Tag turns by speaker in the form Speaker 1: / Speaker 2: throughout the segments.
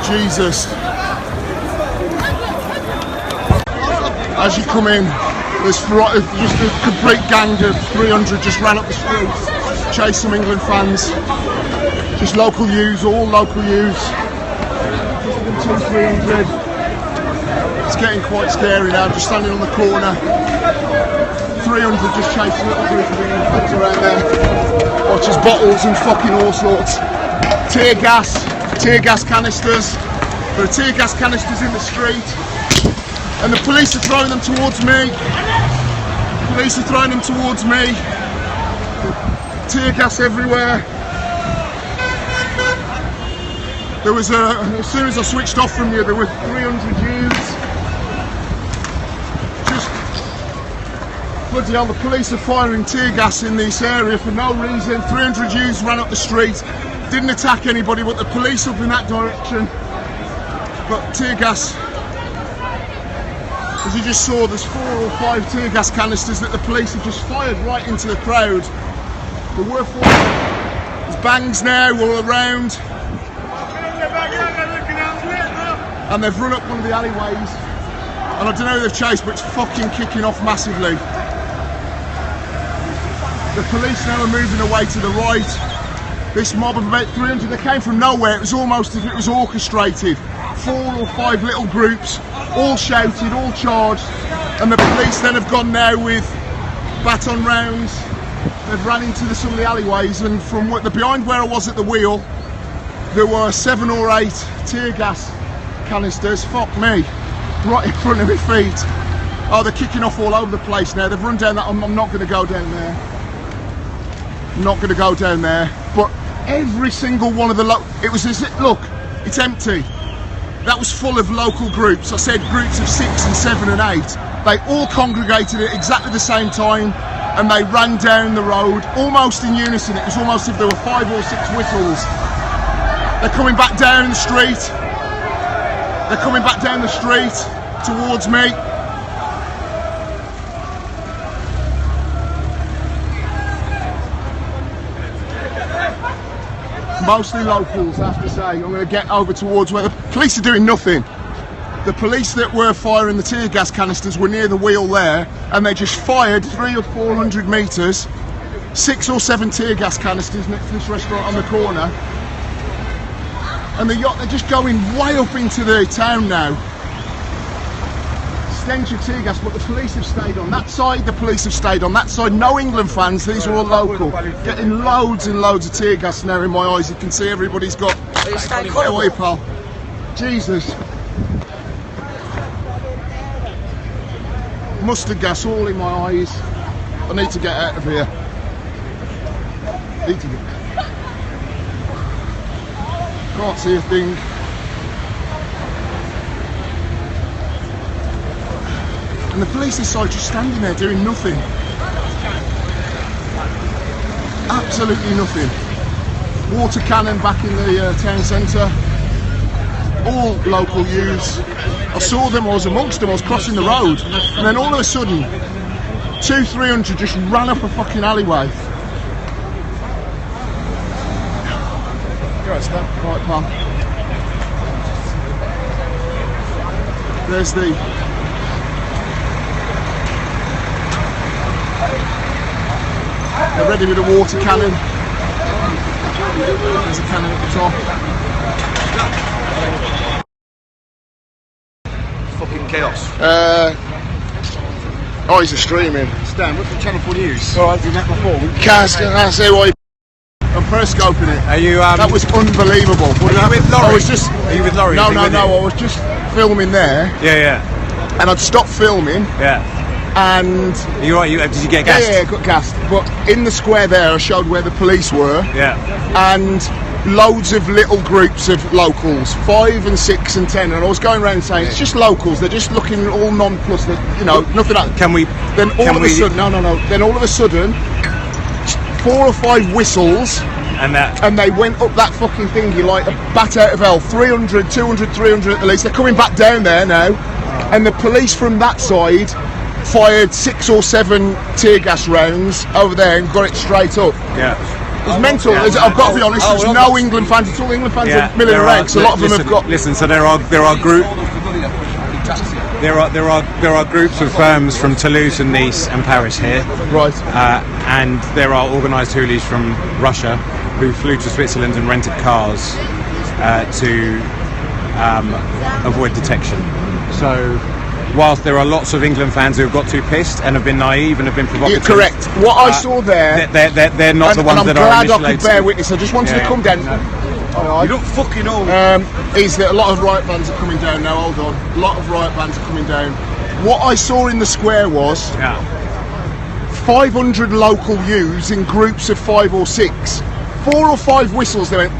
Speaker 1: Jesus. As you come in, there's just a complete gang of 300 just ran up the street, chased some England fans. Just local youths, all local youths. 200-300. It's getting quite scary now. I'm just standing on the corner. 300 just chasing little group of England fans around there. Watches bottles and fucking all sorts. Tear gas canisters. There are tear gas canisters in the street. And the police are throwing them towards me. Police are throwing them towards me. Tear gas everywhere. There was as soon as I switched off from you, there were 300 youths. Just bloody hell, the police are firing tear gas in this area for no reason. 300 youths ran up the street, didn't attack anybody, but the police up in that direction. But tear gas, as you just saw, there's 4 or 5 tear gas canisters that the police have just fired right into the crowd. There were 4. There's bangs now all around. And they've run up one of the alleyways. And I don't know who they've chased, but it's fucking kicking off massively. The police now are moving away to the right. This mob of about 300, they came from nowhere. It was almost as if it was orchestrated. 4 or 5 little groups, all shouted, all charged, and the police then have gone now with baton rounds. They've ran into some of the alleyways, and from behind where I was at the wheel, there were 7 or 8 tear gas canisters. Fuck me, right in front of my feet. Oh, they're kicking off all over the place now. They've run down that. I'm not going to go down there. I'm not going to go down there. But every single one of the look, it's empty. That was full of local groups. I said groups of 6 and 7 and 8. They all congregated at exactly the same time, and they ran down the road almost in unison. It was almost as if there were 5 or 6 whistles. They're coming back down the street. They're coming back down the street towards me. Mostly locals, I have to say. I'm going to get over towards where the police are doing nothing. The police that were firing the tear gas canisters were near the wheel there, and they just fired 300 or 400 metres, 6 or 7 tear gas canisters next to this restaurant on the corner. And they're just going way up into the town now. Stench of tear gas, but the police have stayed on that side, the police have stayed on that side. No England fans, these are all local. Getting loads and loads of tear gas now in my eyes. You can see everybody's got... Get away, pal. Jesus. Mustard gas all in my eyes. I need to get out of here. Can't see a thing. And the police inside just standing there doing nothing. Absolutely nothing. Water cannon back in the town centre. All local youths. I saw them, I was amongst them, I was crossing the road. And then all of a sudden, 200-300 just ran up a fucking alleyway. Right, pal. There's the... They're ready with a water cannon. There's a cannon at the top.
Speaker 2: Fucking chaos.
Speaker 1: Oh, he's streaming.
Speaker 2: Stan, what's the Channel 4 News?
Speaker 1: All right, did that before. Can't say why. I'm periscoping it.
Speaker 2: Are you?
Speaker 1: That was unbelievable.
Speaker 2: Are you with Laurie?
Speaker 1: I was just.
Speaker 2: Are you with Laurie?
Speaker 1: No. I was just filming there.
Speaker 2: Yeah.
Speaker 1: And I'd stopped filming.
Speaker 2: Yeah.
Speaker 1: And
Speaker 2: you're right. Did you get gassed?
Speaker 1: Yeah, got gassed. But in the square there, I showed where the police were.
Speaker 2: Yeah.
Speaker 1: And loads of little groups of locals, 5 and 6 and 10, and I was going around saying it's just locals. They're just looking all nonplussed. Nothing.
Speaker 2: Can we?
Speaker 1: Then all of a sudden, no. Then all of a sudden, 4 or 5 whistles. And they went up that fucking thingy like a bat out of hell. 300, 200, 300 at the least. They're coming back down there now. And the police from that side fired 6 or 7 tear gas rounds over there and got it straight up.
Speaker 2: Yeah.
Speaker 1: It's mental. I've got to be honest. There's no England fans. It's all England fans in military ranks. A lot of them have got.
Speaker 2: Listen, so there are groups of firms from Toulouse and Nice and Paris here,
Speaker 1: Right.
Speaker 2: and there are organised hoolies from Russia who flew to Switzerland and rented cars to avoid detection. So, whilst there are lots of England fans who have got too pissed and have been naive and have been provocative,
Speaker 1: Correct. What I saw there,
Speaker 2: they're not the ones that are
Speaker 1: I'm glad I could
Speaker 2: initiated.
Speaker 1: bear witness. I just wanted to come down.
Speaker 2: You don't fucking know.
Speaker 1: Is that a lot of riot bands are coming down now? Hold on. A lot of riot bands are coming down. What I saw in the square was 500 local youths in groups of 5 or 6. 4 or 5 whistles. They went.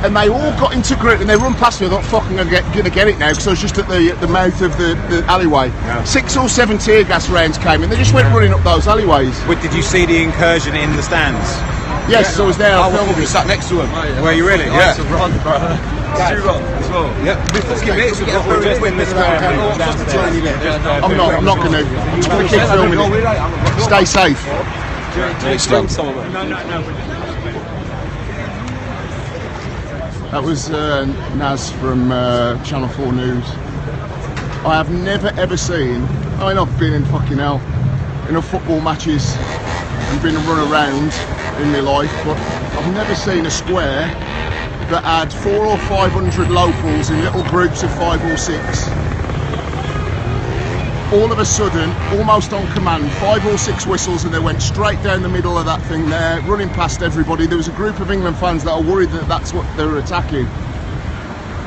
Speaker 1: And they all got into group and they run past me. I thought, fucking, I'm gonna get it now because I was just at the mouth of the alleyway. 6 or 7 tear gas rounds came and they just went running up those alleyways.
Speaker 2: Did you see the incursion in the stands?
Speaker 1: Yes, I was there. I filmed
Speaker 2: You
Speaker 1: it.
Speaker 2: sat next to him. Were you really? Yeah.
Speaker 3: It's wrong, bro. It's too wrong as well.
Speaker 2: Yeah. Just in this square.
Speaker 1: I'm not gonna. I'm just gonna keep filming it. Stay safe. That was Naz from Channel 4 News. I have never ever seen. I mean, I've been in fucking hell enough football matches and been run around in my life, but I've never seen a square that had 400 or 500 locals in little groups of 5 or 6. All of a sudden, almost on command, 5 or 6 whistles and they went straight down the middle of that thing there, running past everybody. There was a group of England fans that are worried that that's what they were attacking.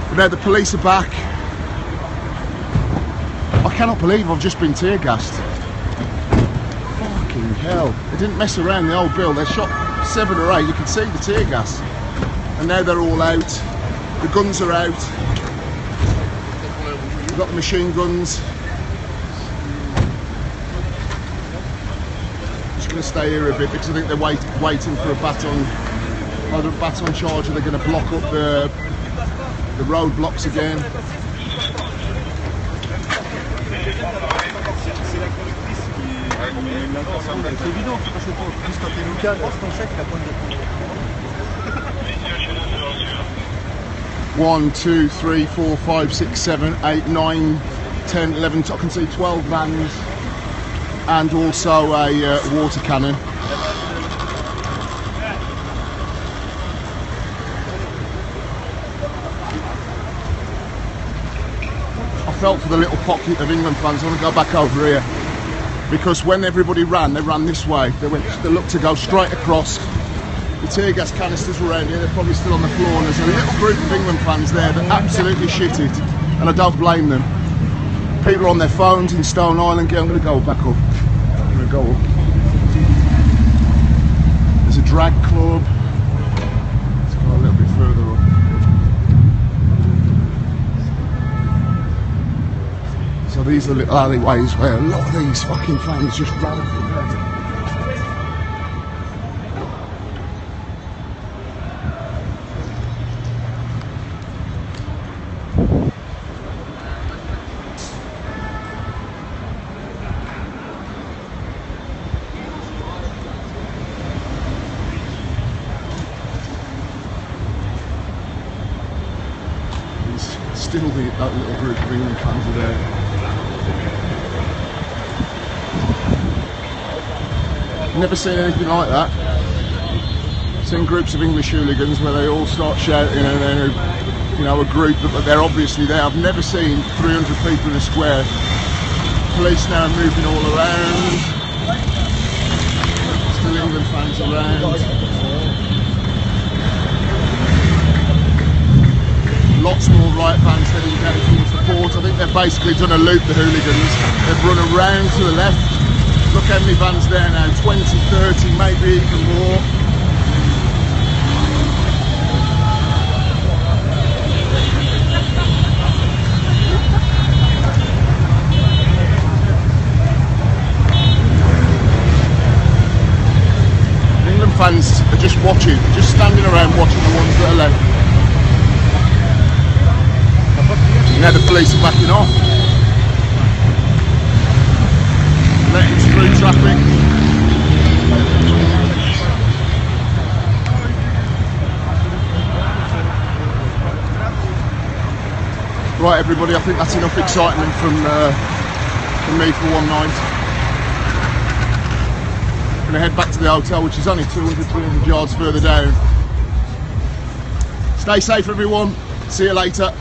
Speaker 1: But now the police are back. I cannot believe I've just been tear gassed. Fucking hell. They didn't mess around the old bill. They shot 7 or 8, you could see the tear gas. And now they're all out. The guns are out. We've got the machine guns. Going to stay here a bit because I think they're waiting for a baton, either a baton charge or they're going to block up the roadblocks again. One, 2, 3, 4, 5, 6, 7, 8, 9, 10, 11. I can see 12 vans. And also a water cannon. I felt for the little pocket of England fans. I want to go back over here because when everybody ran, they ran this way. They looked to go straight across. The tear gas canisters were around here. They're probably still on the floor. And there's a little group of England fans there that absolutely shit it, and I don't blame them. People are on their phones in Stone Island. I'm going to go back up. I'm going to go up. There's a drag club. Let's go a little bit further up. So these are little alleyways where a lot of these fucking fans just ran up the bed. Still that little group of England fans are there. Never seen anything like that. Seen groups of English hooligans where they all start shouting and then a group, but they're obviously there. I've never seen 300 people in a square. Police now are moving all around. Still England fans around. Lots more riot bands heading down towards the port. I think they've basically done a loop, the hooligans. They've run around to the left. Look how many vans there now, 20, 30, maybe even more. England fans are just watching, just standing around watching the ones that are left. Now the police are backing off. Letting through traffic. Right, everybody, I think that's enough excitement from me for one night. Gonna head back to the hotel, which is only 200-300 yards further down. Stay safe, everyone. See you later.